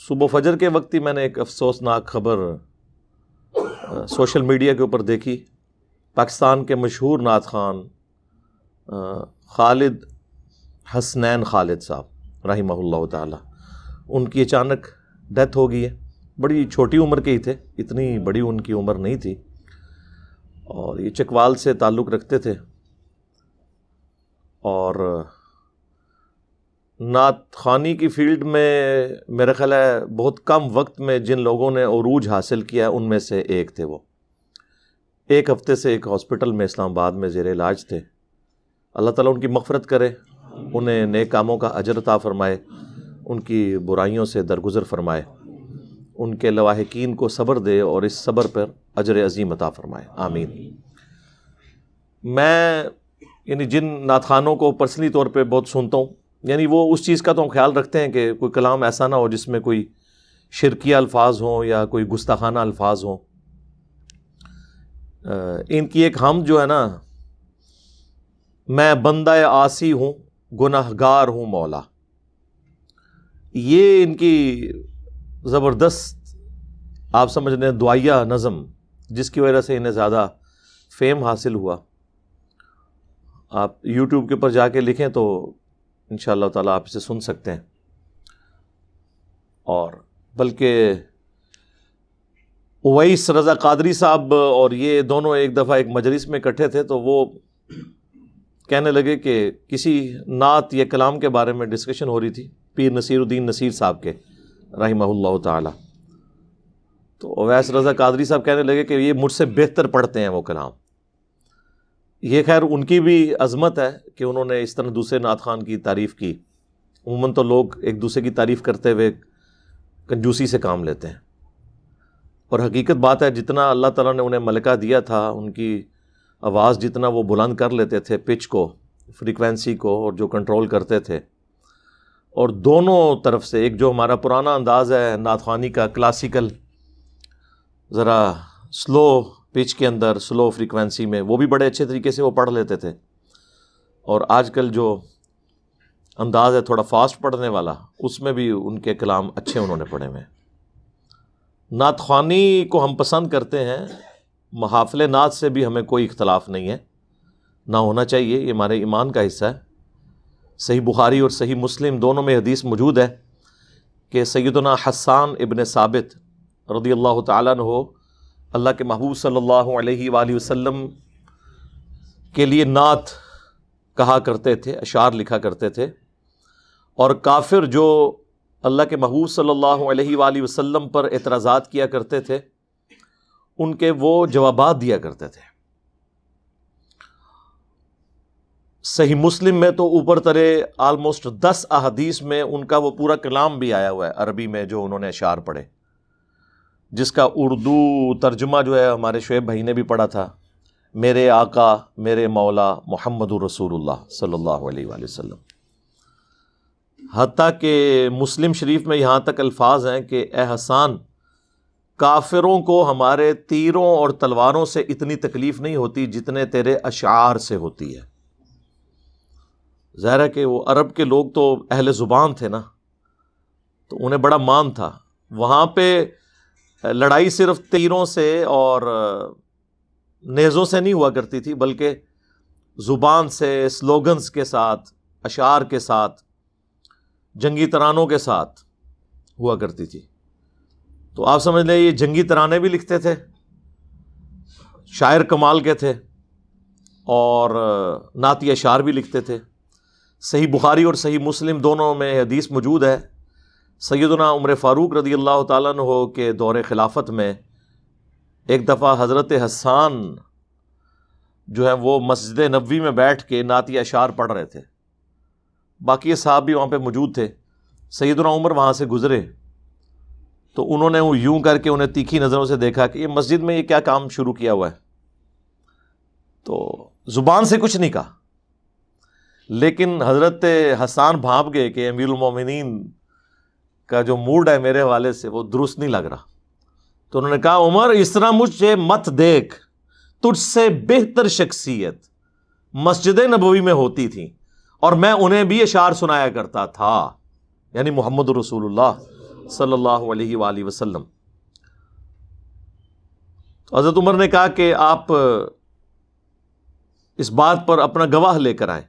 صبح فجر کے وقت ہی میں نے ایک افسوسناک خبر سوشل میڈیا کے اوپر دیکھی. پاکستان کے مشہور نعت خوان خالد حسنین خالد صاحب رحمہ اللہ تعالی، ان کی اچانک ڈیتھ ہو گئی ہے. بڑی چھوٹی عمر کے ہی تھے، اتنی بڑی ان کی عمر نہیں تھی، اور یہ چکوال سے تعلق رکھتے تھے. اور نعت خوانی کی فیلڈ میں میرا خیال ہے بہت کم وقت میں جن لوگوں نے عروج حاصل کیا ان میں سے ایک تھے. وہ ایک ہفتے سے ایک ہاسپٹل میں اسلام آباد میں زیر علاج تھے. اللہ تعالیٰ ان کی مغفرت کرے، انہیں نیک کاموں کا اجر عطا فرمائے، ان کی برائیوں سے درگزر فرمائے، ان کے لواحقین کو صبر دے اور اس صبر پر اجر عظیم عطا فرمائے، آمین. میں جن نعت خوانوں کو پرسنلی طور پہ بہت سنتا ہوں، وہ اس چیز کا تو ہم خیال رکھتے ہیں کہ کوئی کلام ایسا نہ ہو جس میں کوئی شرکیہ الفاظ ہوں یا کوئی گستاخانہ الفاظ ہوں. ان کی ایک ہم جو ہے نا، میں بندہ عاصی ہوں گنہگار ہوں مولا، یہ ان کی زبردست آپ سمجھ لیں دعائیہ نظم، جس کی وجہ سے انہیں زیادہ فیم حاصل ہوا. آپ یوٹیوب کے اوپر جا کے لکھیں تو انشاءاللہ تعالیٰ آپ اسے سن سکتے ہیں. اور بلکہ اویس رضا قادری صاحب اور یہ دونوں ایک دفعہ ایک مجلس میں اکٹھے تھے، تو وہ کہنے لگے کہ کسی نعت یا کلام کے بارے میں ڈسکشن ہو رہی تھی پیر نصیر الدین نصیر صاحب کے رحمہ اللہ تعالی. تو اویس رضا قادری صاحب کہنے لگے کہ یہ مجھ سے بہتر پڑھتے ہیں وہ کلام. یہ خیر ان کی بھی عظمت ہے کہ انہوں نے اس طرح دوسرے نعت خوان کی تعریف کی. عموماً تو لوگ ایک دوسرے کی تعریف کرتے ہوئے کنجوسی سے کام لیتے ہیں، اور حقیقت بات ہے جتنا اللہ تعالیٰ نے انہیں ملکہ دیا تھا، ان کی آواز جتنا وہ بلند کر لیتے تھے، پچ کو، فریکوینسی کو، اور جو کنٹرول کرتے تھے، اور دونوں طرف سے ایک جو ہمارا پرانا انداز ہے نعت خوانی کا کلاسیکل، ذرا سلو پچ کے اندر، سلو فریکوینسی میں، وہ بھی بڑے اچھے طریقے سے وہ پڑھ لیتے تھے. اور آج کل جو انداز ہے تھوڑا فاسٹ پڑھنے والا، اس میں بھی ان کے کلام اچھے انہوں نے پڑھے ہوئے. نعت خوانی کو ہم پسند کرتے ہیں، محافل نعت سے بھی ہمیں کوئی اختلاف نہیں ہے، نہ ہونا چاہیے، یہ ہمارے ایمان کا حصہ ہے. صحیح بخاری اور صحیح مسلم دونوں میں حدیث موجود ہے کہ سیدنا حسان ابن ثابت رضی اللہ تعالیٰ عنہ اللہ کے محبوب صلی اللہ علیہ وآلہ وسلم کے لیے نعت کہا کرتے تھے، اشعار لکھا کرتے تھے، اور کافر جو اللہ کے محبوب صلی اللہ علیہ وآلہ وسلم پر اعتراضات کیا کرتے تھے، ان کے وہ جوابات دیا کرتے تھے. صحیح مسلم میں تو اوپر ترے آلموسٹ 10 احادیث میں ان کا وہ پورا کلام بھی آیا ہوا ہے عربی میں، جو انہوں نے اشعار پڑھے، جس کا اردو ترجمہ جو ہے ہمارے شعیب بھائی نے بھی پڑھا تھا، میرے آقا میرے مولا محمد رسول اللہ صلی اللہ علیہ وآلہ وسلم. حتیٰ کہ مسلم شریف میں یہاں تک الفاظ ہیں کہ اے حسان، کافروں کو ہمارے تیروں اور تلواروں سے اتنی تکلیف نہیں ہوتی جتنے تیرے اشعار سے ہوتی ہے. ظاہر ہے کہ وہ عرب کے لوگ تو اہل زبان تھے نا، تو انہیں بڑا مان تھا. وہاں پہ لڑائی صرف تیروں سے اور نیزوں سے نہیں ہوا کرتی تھی، بلکہ زبان سے، سلوگنز کے ساتھ، اشعار کے ساتھ، جنگی ترانوں کے ساتھ ہوا کرتی تھی. تو آپ سمجھ لیں یہ جنگی ترانے بھی لکھتے تھے، شاعر کمال کے تھے، اور نعتی اشعار بھی لکھتے تھے. صحیح بخاری اور صحیح مسلم دونوں میں حدیث موجود ہے. سیدنا عمر فاروق رضی اللہ تعالیٰ عنہ کے دور خلافت میں ایک دفعہ حضرت حسان جو ہے وہ مسجد نبوی میں بیٹھ کے نعتی اشعار پڑھ رہے تھے. باقی صحابہ بھی وہاں پہ موجود تھے. سیدنا عمر وہاں سے گزرے تو انہوں نے وہ یوں کر کے انہیں تیکھی نظروں سے دیکھا کہ یہ مسجد میں یہ کیا کام شروع کیا ہوا ہے. تو زبان سے کچھ نہیں کہا، لیکن حضرت حسان بھانپ گئے کہ امیر المومنین کا جو موڈ ہے میرے حوالے سے وہ درست نہیں لگ رہا. تو انہوں نے کہا عمر اس طرح مجھے مت دیکھ، تجھ سے بہتر شخصیت مسجد نبوی میں ہوتی تھی اور میں انہیں بھی اشعار سنایا کرتا تھا، یعنی محمد رسول اللہ صلی اللہ علیہ وآلہ وسلم. حضرت عمر نے کہا کہ آپ اس بات پر اپنا گواہ لے کر آئیں.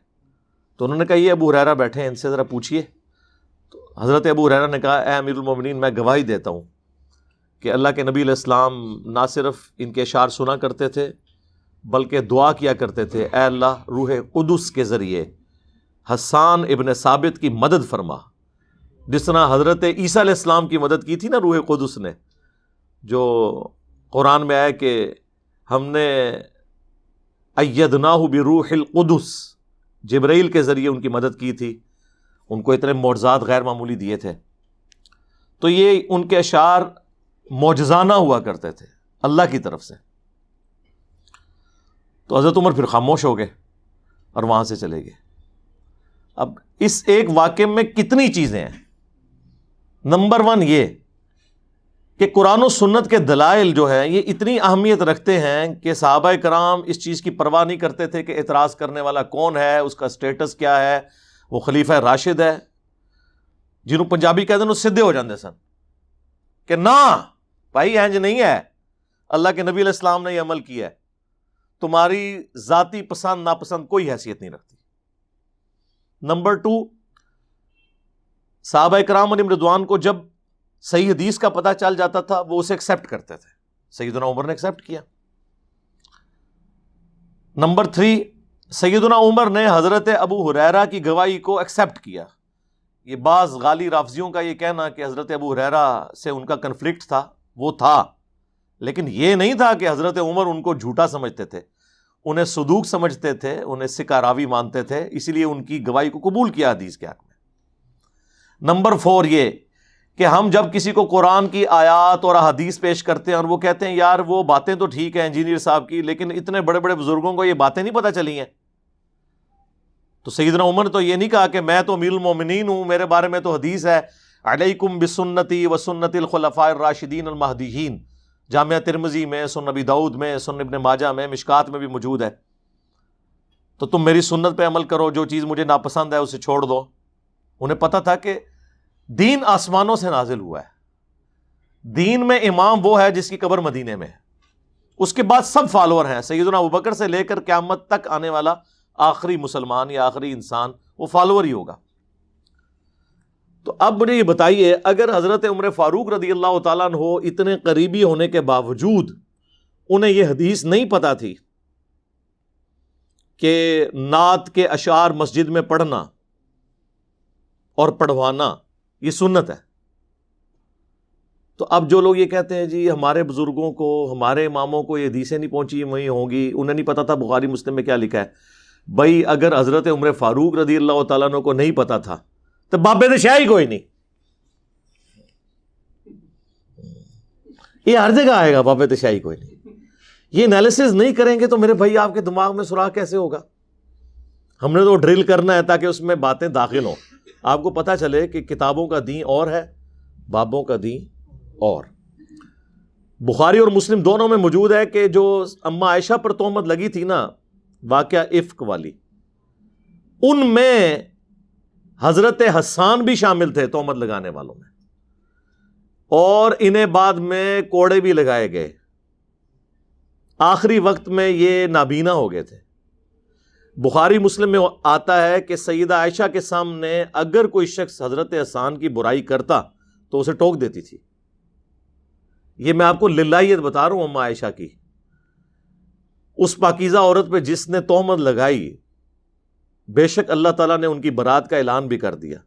تو انہوں نے کہا یہ ابو ہریرہ بیٹھے ہیں، ان سے ذرا پوچھیے. تو حضرت ابو ہریرہ نے کہا اے امیر المومنین، میں گواہی دیتا ہوں کہ اللہ کے نبی علیہ السلام نہ صرف ان کے اشعار سنا کرتے تھے بلکہ دعا کیا کرتے تھے، اے اللہ روح قدس کے ذریعے حسان ابن ثابت کی مدد فرما. جس طرح حضرت عیسیٰ علیہ السلام کی مدد کی تھی نا روح قدس نے، جو قرآن میں آیا کہ ہم نے ایدناہ بروح القدس، جبرائیل کے ذریعے ان کی مدد کی تھی، ان کو اتنے معجزات غیر معمولی دیے تھے. تو یہ ان کے اشعار معجزانہ ہوا کرتے تھے اللہ کی طرف سے. تو حضرت عمر پھر خاموش ہو گئے اور وہاں سے چلے گئے. اب اس ایک واقعے میں کتنی چیزیں ہیں. نمبر 1 یہ کہ قرآن و سنت کے دلائل جو ہیں یہ اتنی اہمیت رکھتے ہیں کہ صحابہ کرام اس چیز کی پرواہ نہیں کرتے تھے کہ اعتراض کرنے والا کون ہے، اس کا سٹیٹس کیا ہے، وہ خلیفہ راشد ہے. جنہوں پنجابی کہتے ہیں وہ سدھے ہو جاندے سن کہ نہ بھائی اینج نہیں ہے، اللہ کے نبی علیہ السلام نے یہ عمل کیا ہے، تمہاری ذاتی پسند ناپسند کوئی حیثیت نہیں رکھتی. نمبر 2، صحابہ کرام علیہم رضوان کو جب صحیح حدیث کا پتہ چل جاتا تھا وہ اسے ایکسیپٹ کرتے تھے. سیدنا عمر نے ایکسیپٹ کیا. نمبر 3، سیدنا عمر نے حضرت ابو ہریرہ کی گواہی کو ایکسیپٹ کیا. یہ بعض غالی رافضیوں کا یہ کہنا کہ حضرت ابو ہریرہ سے ان کا کنفلکٹ تھا، وہ تھا، لیکن یہ نہیں تھا کہ حضرت عمر ان کو جھوٹا سمجھتے تھے، انہیں صدوق سمجھتے تھے، انہیں ثقہ راوی مانتے تھے، اسی لیے ان کی گواہی کو قبول کیا حدیث کے حق میں. نمبر 4 یہ کہ ہم جب کسی کو قرآن کی آیات اور احادیث پیش کرتے ہیں اور وہ کہتے ہیں یار وہ باتیں تو ٹھیک ہیں انجینئر صاحب کی، لیکن اتنے بڑے بڑے بزرگوں کو یہ باتیں نہیں پتہ چلی ہیں. تو سیدنا عمر نے تو یہ نہیں کہا کہ میں تو امیر المومنین ہوں، میرے بارے میں تو حدیث ہے علیکم بسنتی وسنت الخلفاء الراشدین المہدیین، جامعہ ترمذی میں، سنن ابی داؤد میں، سنن ابن ماجہ میں، مشکات میں بھی موجود ہے. تو تم میری سنت پہ عمل کرو، جو چیز مجھے ناپسند ہے اسے چھوڑ دو. انہیں پتہ تھا کہ دین آسمانوں سے نازل ہوا ہے، دین میں امام وہ ہے جس کی قبر مدینے میں ہے، اس کے بعد سب فالوور ہیں. سیدنا ابوبکر سے لے کر قیامت تک آنے والا آخری مسلمان یا آخری انسان وہ فالوور ہی ہوگا. تو اب مجھے یہ بتائیے، اگر حضرت عمر فاروق رضی اللہ تعالیٰ عنہ اتنے قریبی ہونے کے باوجود انہیں یہ حدیث نہیں پتہ تھی کہ نعت کے اشعار مسجد میں پڑھنا اور پڑھوانا یہ سنت ہے، تو اب جو لوگ یہ کہتے ہیں جی ہمارے بزرگوں کو، ہمارے اماموں کو یہ حدیثیں نہیں پہنچی وہی ہوں گی، انہیں نہیں پتا تھا بخاری مسلم میں کیا لکھا ہے. بھائی اگر حضرت عمر فاروق رضی اللہ تعالیٰ عنہ کو نہیں پتا تھا تو بابے تو شاہ ہی کوئی نہیں. یہ ہر جگہ آئے گا بابے تو شاہ ہی کوئی نہیں. یہ انالیسز نہیں کریں گے تو میرے بھائی آپ کے دماغ میں سراغ کیسے ہوگا؟ ہم نے تو ڈرل کرنا ہے تاکہ اس میں باتیں داخل ہوں، آپ کو پتہ چلے کہ کتابوں کا دین اور ہے، بابوں کا دین اور. بخاری اور مسلم دونوں میں موجود ہے کہ جو اما عائشہ پر تہمت لگی تھی نا، واقعہ افک والی، ان میں حضرت حسان بھی شامل تھے تہمت لگانے والوں میں، اور انہیں بعد میں کوڑے بھی لگائے گئے. آخری وقت میں یہ نابینا ہو گئے تھے. بخاری مسلم میں آتا ہے کہ سیدہ عائشہ کے سامنے اگر کوئی شخص حضرت حسان کی برائی کرتا تو اسے ٹوک دیتی تھی. یہ میں آپ کو للہیت بتا رہا ہوں اما عائشہ کی. اس پاکیزہ عورت پہ جس نے تہمت لگائی، بے شک اللہ تعالیٰ نے ان کی برات کا اعلان بھی کر دیا،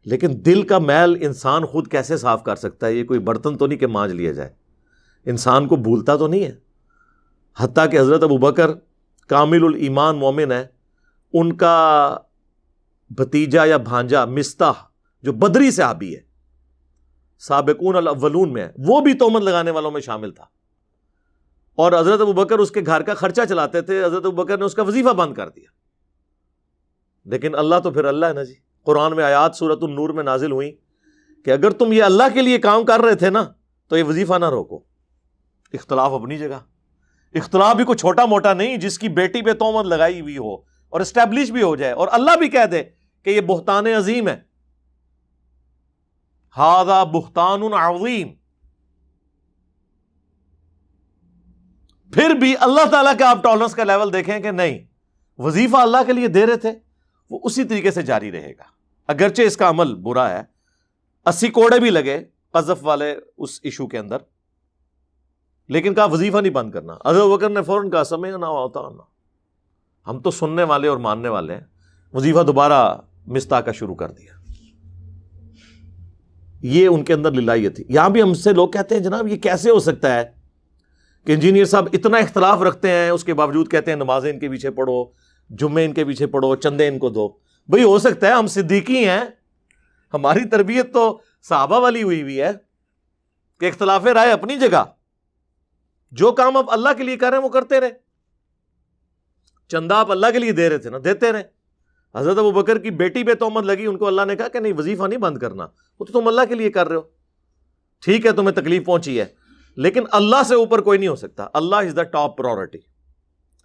لیکن دل کا میل انسان خود کیسے صاف کر سکتا ہے؟ یہ کوئی برتن تو نہیں کہ مانج لیا جائے، انسان کو بھولتا تو نہیں ہے. حتیٰ کہ حضرت ابوبکر کامل الایمان مومن ہے، ان کا بھتیجا یا بھانجا مستح جو بدری صحابی ہے، سابقون الاولون میں ہے، وہ بھی تہمت لگانے والوں میں شامل تھا. اور حضرت ابوبکر اس کے گھر کا خرچہ چلاتے تھے، حضرت ابوبکر نے اس کا وظیفہ بند کر دیا. لیکن اللہ تو پھر اللہ ہے نا جی. قرآن میں آیات سورۃ النور میں نازل ہوئی کہ اگر تم یہ اللہ کے لیے کام کر رہے تھے نا تو یہ وظیفہ نہ روکو. اختلاف اپنی جگہ، اختلاف بھی کوئی چھوٹا موٹا نہیں، جس کی بیٹی پہ تہمت لگائی ہوئی ہو اور اسٹیبلش بھی ہو جائے اور اللہ بھی کہہ دے کہ یہ بہتان عظیم ہے. ھذا بہتان عظیم. پھر بھی اللہ تعالیٰ کے آپ ٹالرنس کا لیول دیکھیں کہ نہیں، وظیفہ اللہ کے لیے دے رہے تھے، وہ اسی طریقے سے جاری رہے گا، اگرچہ اس کا عمل برا ہے. 80 کوڑے بھی لگے قذف والے اس ایشو کے اندر، لیکن کہا وظیفہ نہیں بند کرنا. حضرت بکر نے فوراً کہا سمعنا واطعنا، ہم تو سننے والے اور ماننے والے ہیں. وظیفہ دوبارہ مستہ کا شروع کر دیا. یہ ان کے اندر للہیت تھی. یہاں بھی ہم سے لوگ کہتے ہیں جناب یہ کیسے ہو سکتا ہے کہ انجینئر صاحب اتنا اختلاف رکھتے ہیں، اس کے باوجود کہتے ہیں نمازیں ان کے پیچھے پڑھو، جمعے ان کے پیچھے پڑھو، چندے ان کو دو. بھئی ہو سکتا ہے، ہم صدیقی ہیں، ہماری تربیت تو صحابہ والی ہوئی ہے کہ اختلاف رائے اپنی جگہ، جو کام آپ اللہ کے لیے کر رہے ہیں وہ کرتے رہے. چندہ آپ اللہ کے لیے دے رہے تھے نا، دیتے رہے. حضرت ابوبکر کی بیٹی پہ تہمت لگی، ان کو اللہ نے کہا کہ نہیں وظیفہ نہیں بند کرنا، وہ تو تم اللہ کے لیے کر رہے ہو، ٹھیک ہے تمہیں تکلیف پہنچی ہے، لیکن اللہ سے اوپر کوئی نہیں ہو سکتا. اللہ از دا ٹاپ پرائورٹی،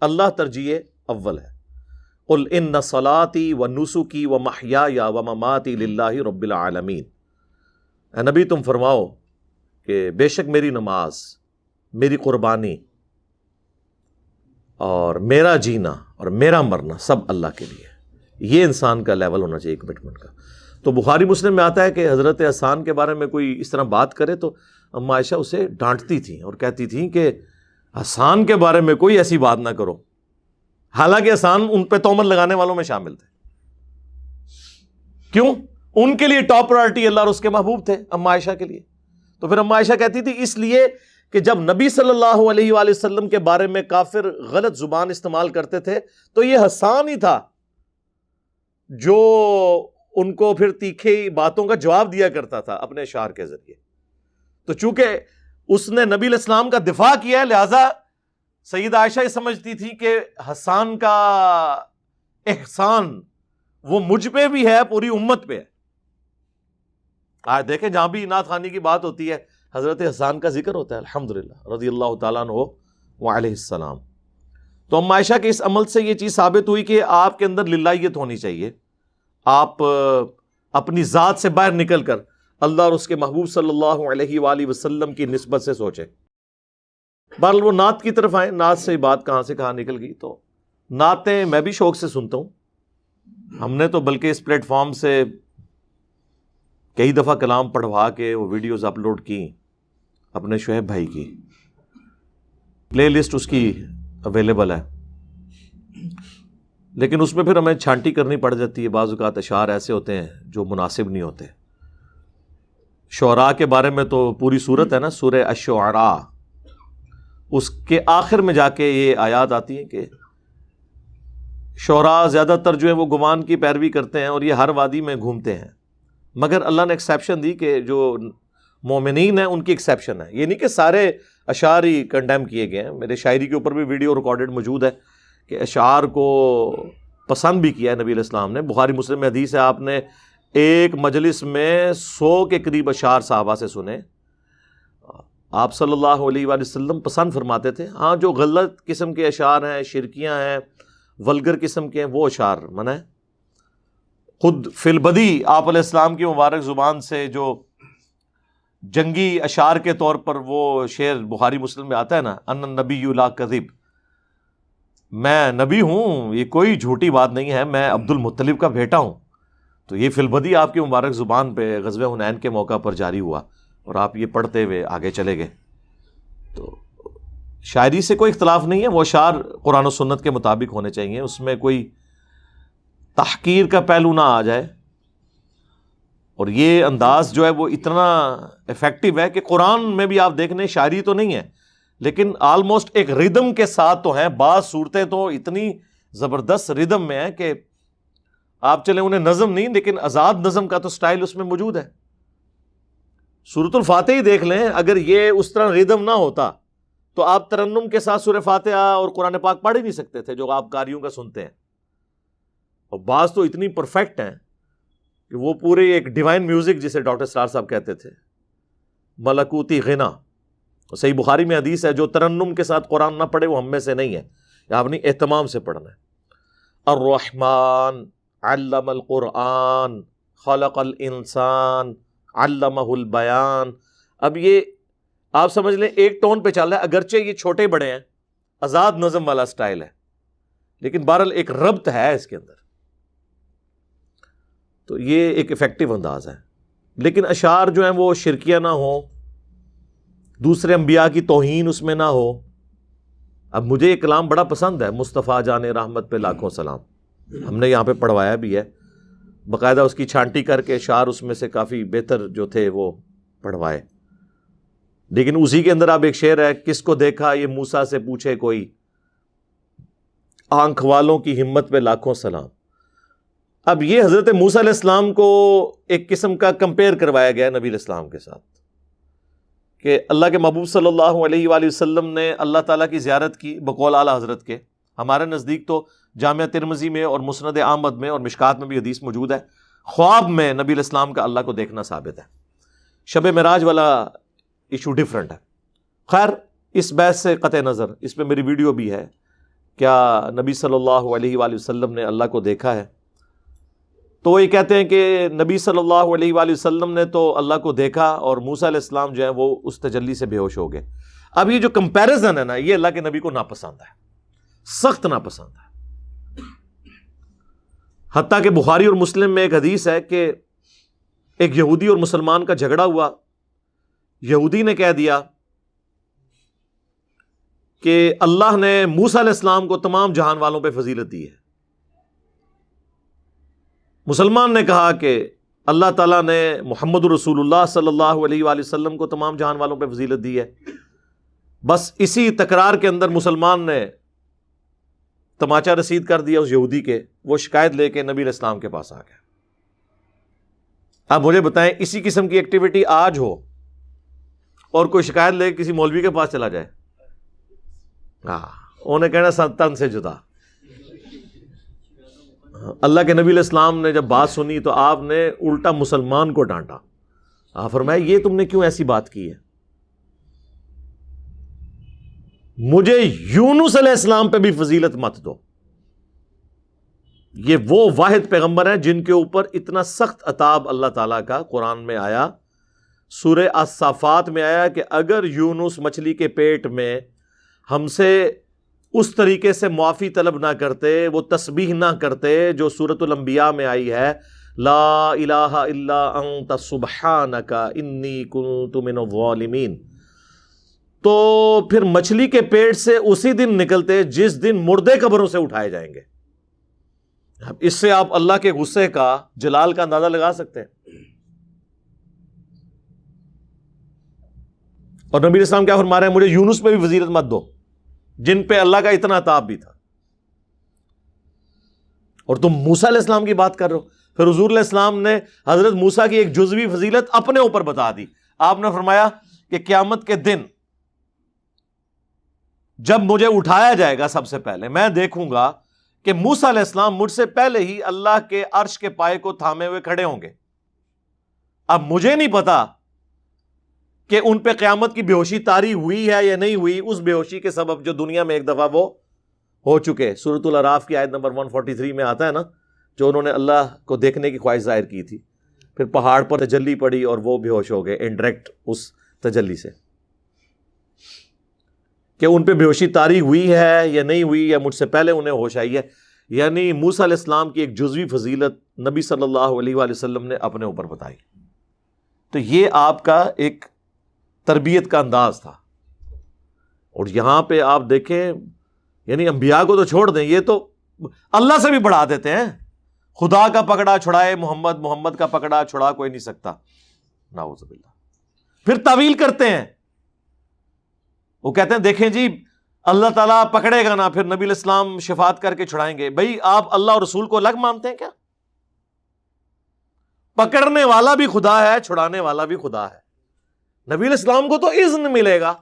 اللہ ترجیح اول ہے. قل ان صلاتي ونسكي ومحياي ومماتي لله رب العالمین. اے نبی تم فرماؤ کہ بے شک میری نماز، میری قربانی اور میرا جینا اور میرا مرنا سب اللہ کے لیے. یہ انسان کا لیول ہونا چاہیے کمٹمنٹ کا. تو بخاری مسلم میں آتا ہے کہ حضرت حسان کے بارے میں کوئی اس طرح بات کرے تو اما عائشہ اسے ڈانٹتی تھیں اور کہتی تھیں کہ حسان کے بارے میں کوئی ایسی بات نہ کرو، حالانکہ حسان ان پہ تہمت لگانے والوں میں شامل تھے. کیوں؟ ان کے لیے ٹاپ پرائورٹی اللہ اور اس کے محبوب تھے اما عائشہ کے لیے. تو پھر اما عائشہ کہتی تھی اس لیے کہ جب نبی صلی اللہ علیہ وآلہ وسلم کے بارے میں کافر غلط زبان استعمال کرتے تھے تو یہ حسان ہی تھا جو ان کو پھر تیکھے باتوں کا جواب دیا کرتا تھا اپنے اشعار کے ذریعے. تو چونکہ اس نے نبی علیہ السلام کا دفاع کیا ہے، لہذا سیدہ عائشہ یہ سمجھتی تھی کہ حسان کا احسان وہ مجھ پہ بھی ہے، پوری امت پہ ہے. آج دیکھیں جہاں بھی نعت خوانی کی بات ہوتی ہے حضرت حسان کا ذکر ہوتا ہے، الحمدللہ رضی اللہ تعالیٰ عنہ وعلیہ السلام. تو اما عائشہ کے اس عمل سے یہ چیز ثابت ہوئی کہ آپ کے اندر للہیت ہونی چاہیے. آپ اپنی ذات سے باہر نکل کر اللہ اور اس کے محبوب صلی اللہ علیہ وآلہ وسلم کی نسبت سے سوچیں. بہرحال وہ نعت کی طرف آئیں. نعت سے بات کہاں سے کہاں نکل گئی. تو نعتیں میں بھی شوق سے سنتا ہوں. ہم نے تو بلکہ اس پلیٹ فارم سے کئی دفعہ کلام پڑھوا کے وہ ویڈیوز اپلوڈ کی اپنے شعیب بھائی کی. پلے لسٹ اس کی اویلیبل ہے، لیکن اس میں پھر ہمیں چھانٹی کرنی پڑ جاتی ہے. بعض اوقات اشعار ایسے ہوتے ہیں جو مناسب نہیں ہوتے. شعراء کے بارے میں تو پوری سورت ہے نا، سورہ الشعراء، اس کے آخر میں جا کے یہ آیات آتی ہیں کہ شعراء زیادہ تر جو ہیں وہ گمان کی پیروی کرتے ہیں اور یہ ہر وادی میں گھومتے ہیں. مگر اللہ نے ایکسیپشن دی کہ جو مومنین ہیں ان کی ایکسیپشن ہے. یہ نہیں کہ سارے اشعار ہی کنڈیم کیے گئے ہیں. میرے شاعری کے اوپر بھی ویڈیو ریکارڈڈ موجود ہے کہ اشعار کو پسند بھی کیا ہے نبی علیہ السلام نے. بخاری مسلم میں حدیث ہے آپ نے ایک مجلس میں 100 کے قریب اشعار صحابہ سے سنے. آپ صلی اللہ علیہ وآلہ وسلم پسند فرماتے تھے. ہاں جو غلط قسم کے اشعار ہیں، شرکیاں ہیں، ولگر قسم کے ہیں، وہ اشعار منع ہے. خود فی البدی آپ علیہ السلام کی مبارک زبان سے جو جنگی اشعار کے طور پر وہ شعر بخاری مسلم میں آتا ہے نا، ان النبی لا کذب، میں نبی ہوں، یہ کوئی جھوٹی بات نہیں ہے، میں عبد المطلب کا بیٹا ہوں. تو یہ فی البدی آپ کی مبارک زبان پہ غزوہ حنین کے موقع پر جاری ہوا اور آپ یہ پڑھتے ہوئے آگے چلے گئے. تو شاعری سے کوئی اختلاف نہیں ہے، وہ اشعار قرآن و سنت کے مطابق ہونے چاہیے، اس میں کوئی تحقیر کا پہلو نہ آ جائے. اور یہ انداز جو ہے وہ اتنا افیکٹو ہے کہ قرآن میں بھی آپ دیکھ لیں شاعری تو نہیں ہے لیکن آلموسٹ ایک ردم کے ساتھ تو ہیں. بعض صورتیں تو اتنی زبردست ردم میں ہیں کہ آپ چلیں انہیں نظم نہیں لیکن آزاد نظم کا تو سٹائل اس میں موجود ہے. سورۃ الفاتحہ ہی دیکھ لیں، اگر یہ اس طرح ردم نہ ہوتا تو آپ ترنم کے ساتھ سورہ فاتحہ اور قرآن پاک پڑھ ہی نہیں سکتے تھے جو آپ قاریوں کا سنتے ہیں. اور بعض تو اتنی پرفیکٹ ہیں کہ وہ پورے ایک ڈیوائن میوزک جسے ڈاکٹر سرار صاحب کہتے تھے، ملکوتی غنا. صحیح بخاری میں حدیث ہے جو ترنم کے ساتھ قرآن نہ پڑھے وہ ہم میں سے نہیں ہے، یا اپنی اہتمام سے پڑھنا ہے. الرحمن علم القرآن خلق الانسان علمہ البیان. اب یہ آپ سمجھ لیں ایک ٹون پہ چل رہا ہے، اگرچہ یہ چھوٹے بڑے ہیں، آزاد نظم والا سٹائل ہے، لیکن بہرحال ایک ربط ہے اس کے اندر. تو یہ ایک افیکٹو انداز ہے. لیکن اشعار جو ہیں وہ شرکیہ نہ ہوں، دوسرے انبیاء کی توہین اس میں نہ ہو. اب مجھے یہ کلام بڑا پسند ہے، مصطفیٰ جان رحمت پہ لاکھوں سلام. ہم نے یہاں پہ پڑھوایا بھی ہے، باقاعدہ اس کی چھانٹی کر کے اشعار اس میں سے کافی بہتر جو تھے وہ پڑھوائے. لیکن اسی کے اندر اب ایک شعر ہے، کس کو دیکھا یہ موسیٰ سے پوچھے کوئی، آنکھ والوں کی ہمت پہ لاکھوں سلام. اب یہ حضرت موسیٰ علیہ السلام کو ایک قسم کا کمپیئر کروایا گیا نبی علیہ السلام کے ساتھ، کہ اللہ کے محبوب صلی اللہ علیہ وآلہ وسلم نے اللہ تعالیٰ کی زیارت کی بقول اعلیٰ حضرت کے. ہمارے نزدیک تو جامعہ ترمذی میں اور مسند احمد میں اور مشکات میں بھی حدیث موجود ہے، خواب میں نبی علیہ السلام کا اللہ کو دیکھنا ثابت ہے. شب معراج والا ایشو ڈیفرنٹ ہے. خیر اس بحث سے قطع نظر، اس پہ میری ویڈیو بھی ہے، کیا نبی صلی اللہ علیہ وآلہ وسلم نے اللہ کو دیکھا ہے؟ تو وہ یہ کہتے ہیں کہ نبی صلی اللہ علیہ وآلہ وسلم نے تو اللہ کو دیکھا اور موسیٰ علیہ السلام جو ہے وہ اس تجلی سے بے ہوش ہو گئے. اب یہ جو کمپیریزن ہے نا، یہ اللہ کے نبی کو ناپسند ہے، سخت ناپسند ہے. حتیٰ کہ بخاری اور مسلم میں ایک حدیث ہے کہ ایک یہودی اور مسلمان کا جھگڑا ہوا. یہودی نے کہہ دیا کہ اللہ نے موسیٰ علیہ السلام کو تمام جہان والوں پہ فضیلت دی ہے. مسلمان نے کہا کہ اللہ تعالیٰ نے محمد رسول اللہ صلی اللہ علیہ وآلہ وسلم کو تمام جہان والوں پہ فضیلت دی ہے. بس اسی تکرار کے اندر مسلمان نے تماچا رسید کر دیا اس یہودی کے. وہ شکایت لے کے نبی علیہ السلام کے پاس آ گیا. اب مجھے بتائیں اسی قسم کی ایکٹیویٹی آج ہو اور کوئی شکایت لے کے کسی مولوی کے پاس چلا جائے، انہیں کہنا تن سے جدا. اللہ کے نبی علیہ السلام نے جب بات سنی تو آپ نے الٹا مسلمان کو ڈانٹا. آپ فرمایا یہ تم نے کیوں ایسی بات کی ہے؟ مجھے یونس علیہ السلام پہ بھی فضیلت مت دو. یہ وہ واحد پیغمبر ہیں جن کے اوپر اتنا سخت عذاب اللہ تعالیٰ کا قرآن میں آیا، سورہ الصافات میں آیا کہ اگر یونس مچھلی کے پیٹ میں ہم سے اس طریقے سے معافی طلب نہ کرتے، وہ تسبیح نہ کرتے جو سورۃ الانبیاء میں آئی ہے، لا الہ الا انت سبحانک انی کنت من الظالمین، تو پھر مچھلی کے پیٹ سے اسی دن نکلتے جس دن مردے قبروں سے اٹھائے جائیں گے. اس سے آپ اللہ کے غصے کا، جلال کا اندازہ لگا سکتے ہیں. اور نبی علیہ السلام کیا فرما رہے ہیں؟ مجھے یونس پہ بھی فضیلت مت دو جن پہ اللہ کا اتنا عذاب بھی تھا. اور تم موسیٰ علیہ السلام کی بات کر رہے ہو. پھر حضور علیہ السلام نے حضرت موسیٰ کی ایک جزوی فضیلت اپنے اوپر بتا دی. آپ نے فرمایا کہ قیامت کے دن جب مجھے اٹھایا جائے گا سب سے پہلے میں دیکھوں گا کہ موسیٰ علیہ السلام مجھ سے پہلے ہی اللہ کے عرش کے پائے کو تھامے ہوئے کھڑے ہوں گے. اب مجھے نہیں پتا کہ ان پہ قیامت کی بے ہوشی طاری ہوئی ہے یا نہیں ہوئی، اس بے ہوشی کے سبب جو دنیا میں ایک دفعہ وہ ہو چکے. سورۃ الاعراف کی آیت نمبر 143 میں آتا ہے نا، جو انہوں نے اللہ کو دیکھنے کی خواہش ظاہر کی تھی، پھر پہاڑ پر تجلی پڑی اور وہ بے ہوش ہو گئے انڈائریکٹ اس تجلی سے. کہ ان پہ بے ہوشی طاری ہوئی ہے یا نہیں ہوئی، یا مجھ سے پہلے انہیں ہوش آئی ہے. یعنی موسیٰ علیہ السلام کی ایک جزوی فضیلت نبی صلی اللہ علیہ وآلہ وسلم نے اپنے اوپر بتائی. تو یہ آپ کا ایک تربیت کا انداز تھا. اور یہاں پہ آپ دیکھیں، یعنی انبیاء کو تو چھوڑ دیں، یہ تو اللہ سے بھی بڑھا دیتے ہیں. خدا کا پکڑا چھڑائے محمد، محمد کا پکڑا چھڑا کوئی نہیں سکتا. نعوذ باللہ. پھر تعویل کرتے ہیں، وہ کہتے ہیں دیکھیں جی اللہ تعالیٰ پکڑے گا نا، پھر نبی علیہ السلام شفاعت کر کے چھڑائیں گے. بھائی آپ اللہ اور رسول کو الگ مانتے ہیں کیا؟ پکڑنے والا بھی خدا ہے، چھڑانے والا بھی خدا ہے. نبی علیہ السلام کو تو اذن ملے گا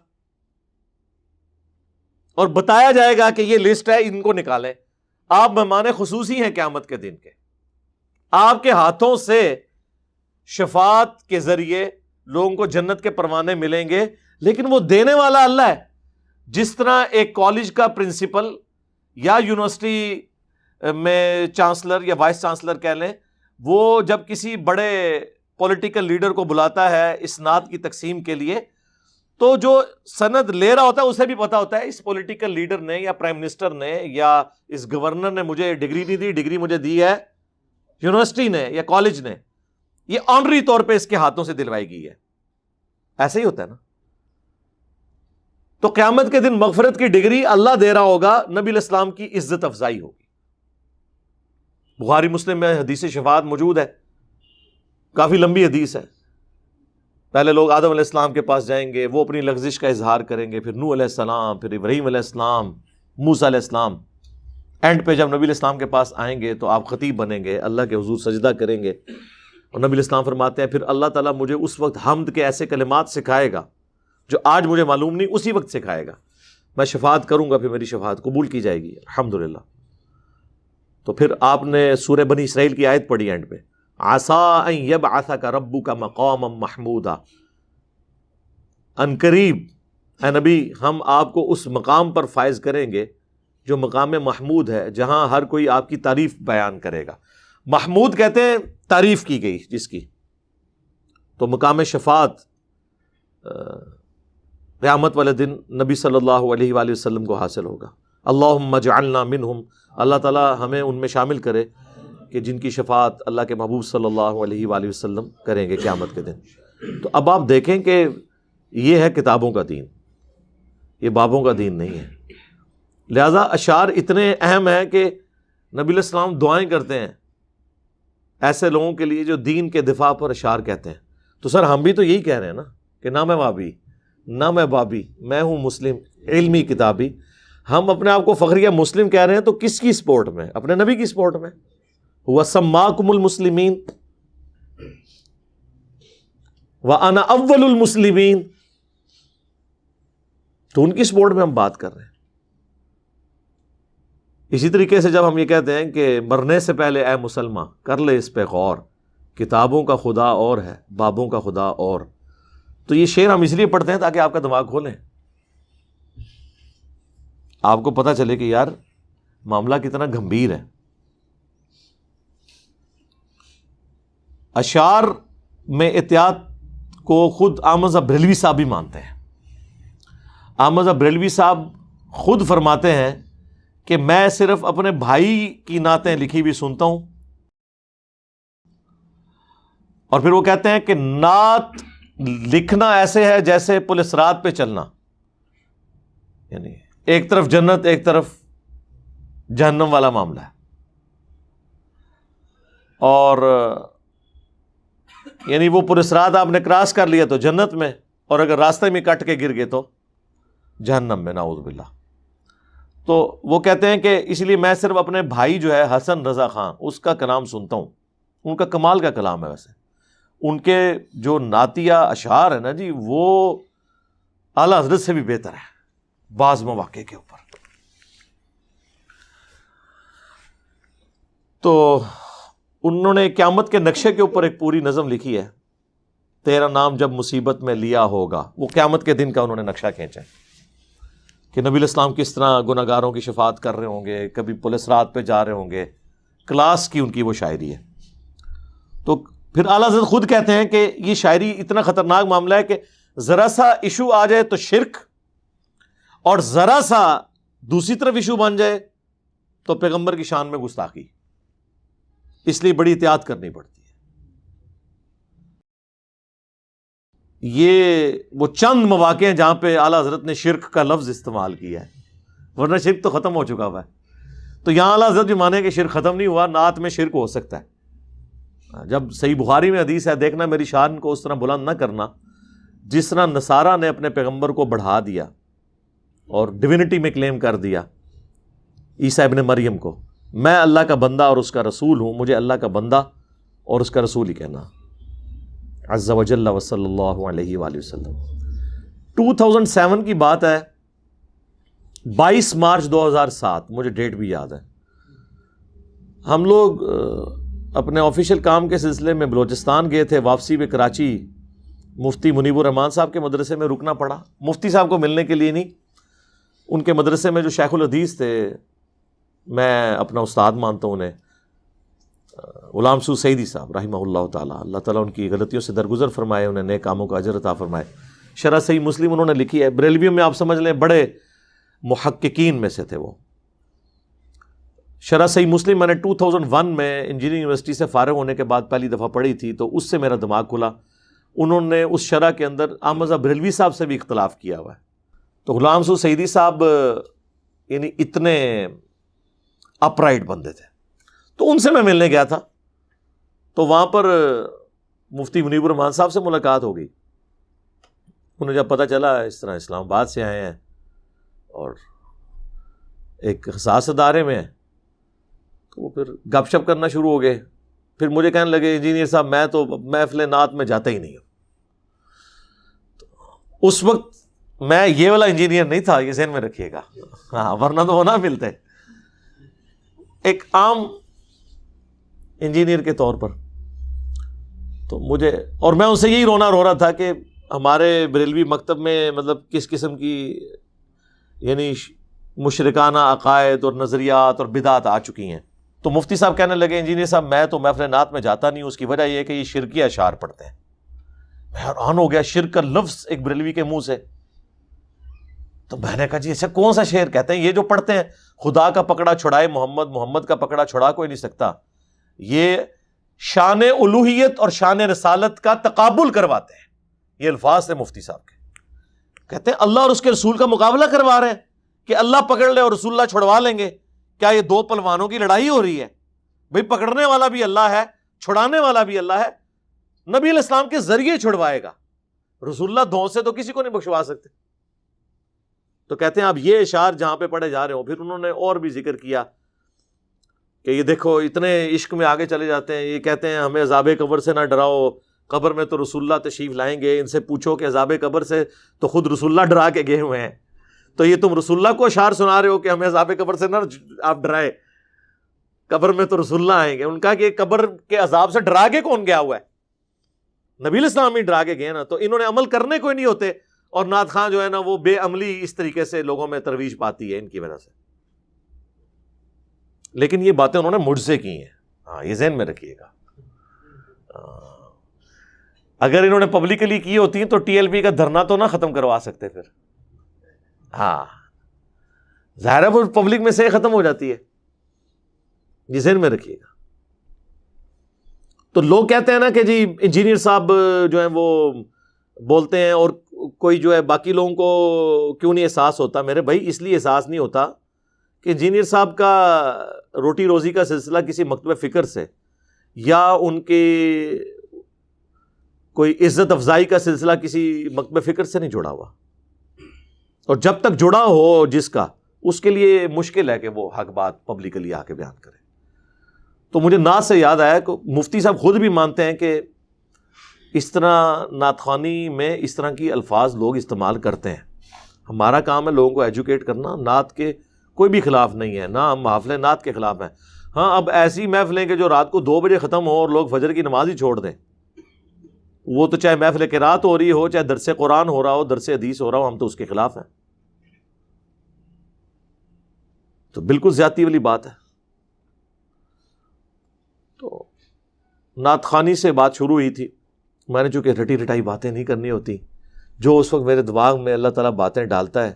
اور بتایا جائے گا کہ یہ لسٹ ہے، ان کو نکالیں. آپ مہمان خصوصی ہیں قیامت کے دن کے. آپ کے ہاتھوں سے شفاعت کے ذریعے لوگوں کو جنت کے پروانے ملیں گے، لیکن وہ دینے والا اللہ ہے. جس طرح ایک کالج کا پرنسپل یا یونیورسٹی میں چانسلر یا وائس چانسلر کہہ لیں، وہ جب کسی بڑے پولیٹیکل لیڈر کو بلاتا ہے اسناد کی تقسیم کے لیے تو جو سند لے رہا ہوتا ہے اسے بھی پتا ہوتا ہے اس پولیٹیکل لیڈر نے یا پرائم منسٹر نے یا اس گورنر نے مجھے ڈگری نہیں دی، ڈگری مجھے دی ہے یونیورسٹی نے یا کالج نے، یہ آنری طور پہ اس کے ہاتھوں سے دلوائی گئی ہے. ایسے ہی ہوتا ہے نا. تو قیامت کے دن مغفرت کی ڈگری اللہ دے رہا ہوگا، نبی علیہ السلام کی عزت افزائی ہوگی. بخاری مسلم میں حدیث شفاعت موجود ہے، کافی لمبی حدیث ہے. پہلے لوگ آدم علیہ السلام کے پاس جائیں گے، وہ اپنی لغزش کا اظہار کریں گے، پھر نوح علیہ السلام، پھر ابراہیم علیہ السلام، موسیٰ علیہ السلام. اینڈ پہ جب نبی علیہ السلام کے پاس آئیں گے تو آپ خطیب بنیں گے، اللہ کے حضور سجدہ کریں گے، اور نبی علیہ السلام فرماتے ہیں پھر اللہ تعالیٰ مجھے اس وقت حمد کے ایسے کلمات سکھائے گا جو آج مجھے معلوم نہیں، اسی وقت سکھائے گا. میں شفاعت کروں گا، پھر میری شفاعت قبول کی جائے گی الحمدللہ. تو پھر آپ نے سورہ بنی اسرائیل کی آیت پڑھی اینڈ پہ، عَسَىٰ أَن يَبْعَثَكَ رَبُّكَ مَقَامًا مَحْمُودًا. ان قریب اے نبی ہم آپ کو اس مقام پر فائز کریں گے جو مقام محمود ہے، جہاں ہر کوئی آپ کی تعریف بیان کرے گا. محمود کہتے ہیں تعریف کی گئی جس کی. تو مقام شفاعت قیامت والے دن نبی صلی اللہ علیہ وآلہ وسلم کو حاصل ہوگا. اللہم اجعلنا منہم، اللہ تعالیٰ ہمیں ان میں شامل کرے کہ جن کی شفاعت اللہ کے محبوب صلی اللہ علیہ وآلہ وسلم کریں گے قیامت کے دن. تو اب آپ دیکھیں کہ یہ ہے کتابوں کا دین، یہ بابوں کا دین نہیں ہے. لہذا اشعار اتنے اہم ہیں کہ نبی علیہ السلام دعائیں کرتے ہیں ایسے لوگوں کے لیے جو دین کے دفاع پر اشعار کہتے ہیں. تو سر ہم بھی تو یہی کہہ رہے ہیں نا کہ نہ میں وابی نہ میں بابی، میں ہوں مسلم علمی کتابی. ہم اپنے آپ کو فخریہ مسلم کہہ رہے ہیں تو کس کی سپورٹ میں؟ اپنے نبی کی سپورٹ میں. وَسَمَّاكُمُ الْمُسْلِمِينَ وَأَنَا أَوَّلُ الْمُسْلِمِينَ. تو ان کی سپورٹ میں ہم بات کر رہے ہیں. اسی طریقے سے جب ہم یہ کہتے ہیں کہ مرنے سے پہلے اے مسلمان کر لے اس پہ غور، کتابوں کا خدا اور ہے بابوں کا خدا اور، تو یہ شعر ہم اس لیے پڑھتے ہیں تاکہ آپ کا دماغ کھولیں، آپ کو پتہ چلے کہ یار معاملہ کتنا گمبھیر ہے. اشعار میں احتیاط کو خود احمد رضا بریلوی صاحب بھی مانتے ہیں. احمد رضا بریلوی صاحب خود فرماتے ہیں کہ میں صرف اپنے بھائی کی نعتیں لکھی بھی سنتا ہوں، اور پھر وہ کہتے ہیں کہ نعت لکھنا ایسے ہے جیسے پولیس رات پہ چلنا، یعنی ایک طرف جنت ایک طرف جہنم والا معاملہ ہے. اور یعنی وہ پولیس رات آپ نے کراس کر لیا تو جنت میں، اور اگر راستے میں کٹ کے گر گئے تو جہنم میں نعوذ باللہ. تو وہ کہتے ہیں کہ اس لیے میں صرف اپنے بھائی جو ہے حسن رضا خان اس کا کلام سنتا ہوں. ان کا کمال کا کلام ہے. ویسے ان کے جو نعتیہ اشعار ہیں نا جی، وہ اعلیٰ حضرت سے بھی بہتر ہے بعض مواقع کے اوپر. تو انہوں نے قیامت کے نقشے کے اوپر ایک پوری نظم لکھی ہے، تیرا نام جب مصیبت میں لیا ہوگا. وہ قیامت کے دن کا انہوں نے نقشہ کھینچا ہے کہ نبی علیہ السلام کس طرح گناہگاروں کی شفاعت کر رہے ہوں گے، کبھی پولیس رات پہ جا رہے ہوں گے. کلاس کی ان کی وہ شاعری ہے. تو پھر اعلیٰ حضرت خود کہتے ہیں کہ یہ شاعری اتنا خطرناک معاملہ ہے کہ ذرا سا ایشو آ جائے تو شرک، اور ذرا سا دوسری طرف ایشو بن جائے تو پیغمبر کی شان میں گستاخی. اس لیے بڑی احتیاط کرنی پڑتی ہے. یہ وہ چند مواقع ہیں جہاں پہ اعلیٰ حضرت نے شرک کا لفظ استعمال کیا ہے، ورنہ شرک تو ختم ہو چکا ہوا ہے. تو یہاں اعلیٰ حضرت بھی مانے کہ شرک ختم نہیں ہوا، نعت میں شرک ہو سکتا ہے. جب صحیح بخاری میں حدیث ہے، دیکھنا میری شان کو اس طرح بلند نہ کرنا جس طرح نصارہ نے اپنے پیغمبر کو بڑھا دیا اور ڈیوینٹی میں کلیم کر دیا عیسیٰ ابن مریم کو. میں اللہ کا بندہ اور اس کا رسول ہوں، مجھے اللہ کا بندہ اور اس کا رسول ہی کہنا عز و جل وصلی اللہ علیہ وآلہ وسلم. 2007 کی بات ہے، 22 مارچ 2007، مجھے ڈیٹ بھی یاد ہے. ہم لوگ اپنے آفیشیل کام کے سلسلے میں بلوچستان گئے تھے. واپسی میں کراچی مفتی منیب الرحمان صاحب کے مدرسے میں رکنا پڑا. مفتی صاحب کو ملنے کے لیے نہیں، ان کے مدرسے میں جو شیخ الحدیث تھے، میں اپنا استاد مانتا ہوں انہیں، غلام سو سعیدی صاحب رحمہ اللہ تعالیٰ، اللہ تعالیٰ ان کی غلطیوں سے درگزر فرمائے، انہیں نیک کاموں کا اجر عطا فرمائے. شرح صحیح مسلم انہوں نے لکھی ہے. بریلویوں میں آپ سمجھ لیں بڑے محققین میں سے تھے وہ. شرح صحیح مسلم میں نے 2001 میں انجینئرنگ یونیورسٹی سے فارغ ہونے کے بعد پہلی دفعہ پڑھی تھی، تو اس سے میرا دماغ کھلا. انہوں نے اس شرح کے اندر احمد رضا بریلوی صاحب سے بھی اختلاف کیا ہوا ہے. تو غلام سو سعیدی صاحب یعنی اتنے اپرائٹ بندے تھے، تو ان سے میں ملنے گیا تھا. تو وہاں پر مفتی منیب الرحمان صاحب سے ملاقات ہو گئی. انہیں جب پتہ چلا اس طرح اسلام آباد سے آئے ہیں اور ایک حساس ادارے میں ہیں، تو وہ پھر گپ شپ کرنا شروع ہو گئے. پھر مجھے کہنے لگے انجینئر صاحب میں تو محفل نعت میں جاتا ہی نہیں ہوں. اس وقت میں یہ والا انجینئر نہیں تھا، یہ ذہن میں رکھیے گا، ہاں ورنہ تو وہ نہ ملتے. ایک عام انجینئر کے طور پر تو مجھے، اور میں ان سے یہی رونا رو رہا تھا کہ ہمارے بریلوی مکتب میں مطلب کس قسم کی یعنی مشرکانہ عقائد اور نظریات اور بدعات آ چکی ہیں. تو مفتی صاحب کہنے لگے انجینئر صاحب میں تو محفل نعت میں جاتا نہیں ہوں، اس کی وجہ یہ ہے کہ یہ شرکی اشعار پڑھتے ہیں. میں حیران ہو گیا، شرک کا لفظ ایک بریلوی کے منہ سے. تو میں نے کہا جی اچھا کون سا شعر کہتے ہیں؟ یہ جو پڑھتے ہیں خدا کا پکڑا چھڑائے محمد، محمد کا پکڑا چھڑا کوئی نہیں سکتا. یہ شان الوہیت اور شان رسالت کا تقابل کرواتے ہیں. یہ الفاظ تھے مفتی صاحب کے. کہتے ہیں اللہ اور اس کے رسول کا مقابلہ کروا رہے ہیں کہ اللہ پکڑ لے اور رسول اللہ چھڑوا لیں گے. کیا یہ دو پلوانوں کی لڑائی ہو رہی ہے؟ بھئی پکڑنے والا بھی اللہ ہے، چھڑانے والا بھی اللہ ہے. نبی علیہ السلام کے ذریعے چھڑوائے گا، رسول اللہ دھون سے تو کسی کو نہیں بخشوا سکتے. تو کہتے ہیں اب یہ اشعار جہاں پہ پڑھے جا رہے ہوں. پھر انہوں نے اور بھی ذکر کیا کہ یہ دیکھو اتنے عشق میں آگے چلے جاتے ہیں. یہ کہتے ہیں ہمیں عذاب قبر سے نہ ڈراؤ، قبر میں تو رسول اللہ تشریف لائیں گے. ان سے پوچھو کہ عذاب قبر سے تو خود رسول اللہ ڈرا کے گئے ہوئے ہیں، تو یہ تم رسول اللہ کو اشعار سنا رہے ہو کہ ہمیں عذاب قبر سے نہ آپ ڈرائے، قبر میں تو رسول اللہ آئیں گے. ان کا کہ قبر کے عذاب سے ڈرا کے کون گیا ہوا ہے؟ نبی علیہ السلام ہی ڈرا کے گئے نا. تو انہوں نے عمل کرنے کوئی نہیں ہوتے، اور نعت خواں جو ہے نا وہ بے عملی اس طریقے سے لوگوں میں ترویج پاتی ہے ان کی وجہ سے. لیکن یہ باتیں انہوں نے مجھ سے کی ہیں، ہاں یہ ذہن میں رکھیے گا. اگر انہوں نے پبلکلی کی ہوتی تو ٹی ایل پی کا دھرنا تو نہ ختم کروا سکتے پھر. ہاں ظاہر ہے وہ پبلک میں سے ختم ہو جاتی ہے، یہ ذہن میں رکھیے گا. تو لوگ کہتے ہیں نا کہ جی انجینئر صاحب جو ہیں وہ بولتے ہیں اور کوئی جو ہے باقی لوگوں کو کیوں نہیں احساس ہوتا. میرے بھائی اس لیے احساس نہیں ہوتا کہ انجینئر صاحب کا روٹی روزی کا سلسلہ کسی مکتب فکر سے یا ان کے کوئی عزت افزائی کا سلسلہ کسی مکتب فکر سے نہیں جڑا ہوا. اور جب تک جڑا ہو جس کا، اس کے لیے مشکل ہے کہ وہ حق بات پبلکلی آ کے بیان کرے. تو مجھے نعت سے یاد آیا کہ مفتی صاحب خود بھی مانتے ہیں کہ اس طرح نعت خوانی میں اس طرح کی الفاظ لوگ استعمال کرتے ہیں. ہمارا کام ہے لوگوں کو ایجوکیٹ کرنا. نعت کے کوئی بھی خلاف نہیں ہے، نہ ہم محافل نعت کے خلاف ہیں. ہاں اب ایسی محفلیں کہ جو رات کو 2 بجے ختم ہو اور لوگ فجر کی نماز ہی چھوڑ دیں، وہ تو چاہے محفل قرات ہو رہی ہو، چاہے درس قرآن ہو رہا ہو، درس حدیث ہو رہا ہو، ہم تو اس کے خلاف ہیں. تو بالکل زیادتی والی بات ہے. تو نعت خوانی سے بات شروع ہوئی تھی. میں نے چونکہ رٹی رٹائی باتیں نہیں کرنی ہوتی، جو اس وقت میرے دماغ میں اللہ تعالیٰ باتیں ڈالتا ہے،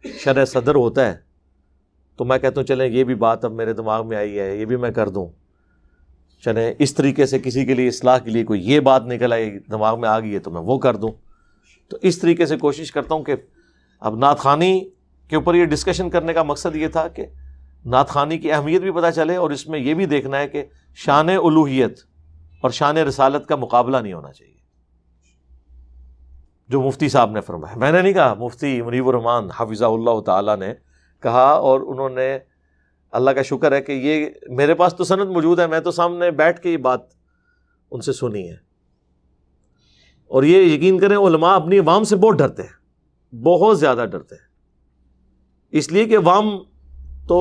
شرح صدر ہوتا ہے، تو میں کہتا ہوں چلیں یہ بھی بات اب میرے دماغ میں آئی ہے، یہ بھی میں کر دوں. چلیں اس طریقے سے کسی کے لیے اصلاح کے لیے کوئی یہ بات نکل آئی دماغ میں آ گئی ہے تو میں وہ کر دوں. تو اس طریقے سے کوشش کرتا ہوں کہ اب نعت خوانی کے اوپر یہ ڈسکشن کرنے کا مقصد یہ تھا کہ نعت خوانی کی اہمیت بھی پتہ چلے، اور اس میں یہ بھی دیکھنا ہے کہ شان الوہیت اور شان رسالت کا مقابلہ نہیں ہونا چاہیے، جو مفتی صاحب نے فرمایا. میں نے نہیں کہا، مفتی منیب الرحمان حفظہ اللہ تعالیٰ نے کہا، اور انہوں نے اللہ کا شکر ہے کہ یہ میرے پاس تو سند موجود ہے، میں تو سامنے بیٹھ کے یہ بات ان سے سنی ہے. اور یہ یقین کریں علماء اپنی عوام سے بہت ڈرتے ہیں، بہت زیادہ ڈرتے ہیں، اس لیے کہ عوام تو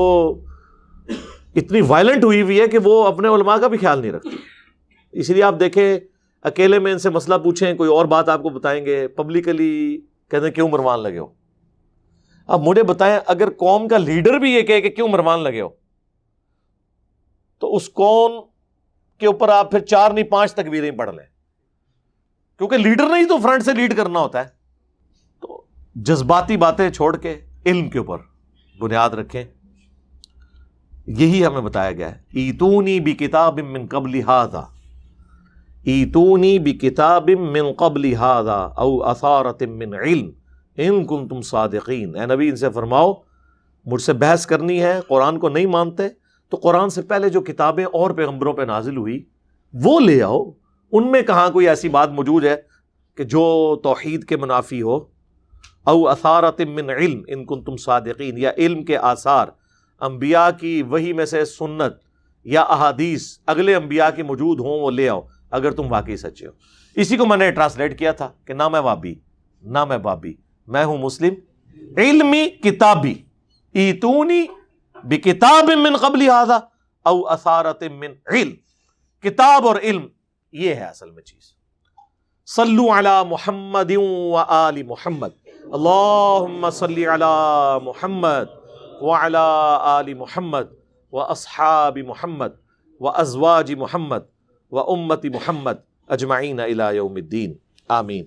اتنی وائلنٹ ہوئی ہوئی ہے کہ وہ اپنے علماء کا بھی خیال نہیں رکھتی. اس لیے آپ دیکھیں اکیلے میں ان سے مسئلہ پوچھیں کوئی اور بات آپ کو بتائیں گے، پبلکلی کہتے ہیں کیوں مروان لگے ہو. اب مجھے بتائیں اگر قوم کا لیڈر بھی یہ کہے کہ کیوں مروان لگے ہو، تو اس قوم کے اوپر آپ پھر 4 نہیں 5 تکبیریں پڑھ لیں، کیونکہ لیڈر نہیں تو فرنٹ سے لیڈ کرنا ہوتا ہے. تو جذباتی باتیں چھوڑ کے علم کے اوپر بنیاد رکھیں. یہی ہمیں بتایا گیا ہے. ایتونی بکتاب من قبل ھذا، ایتونی بکتاب من قبل ھذا او اثارۃ من علم ان کنتم صادقین. اے نبی ان سے فرماؤ مجھ سے بحث کرنی ہے، قرآن کو نہیں مانتے تو قرآن سے پہلے جو کتابیں اور پیغمبروں پہ نازل ہوئی وہ لے آؤ. ان میں کہاں کوئی ایسی بات موجود ہے کہ جو توحید کے منافی ہو. او اثارۃ من علم ان کنتم صادقین، یا علم کے آثار، انبیاء کی وحی میں سے سنت یا احادیث اگلے انبیاء کے موجود ہوں وہ لے آؤ اگر تم واقعی سچے ہو. اسی کو میں نے ٹرانسلیٹ کیا تھا کہ نہ میں وابی نہ میں بابی، میں ہوں مسلم علمی کتابی. ایتونی بکتاب من قبل ھذا او اثارۃ من علم. کتاب اور علم یہ ہے اصل میں چیز. صلو علی محمد و آل محمد، اللہم صلی علی محمد وعلی آل محمد واصحاب محمد وازواج محمد وامت محمد اجمعین الی یوم الدین. آمین.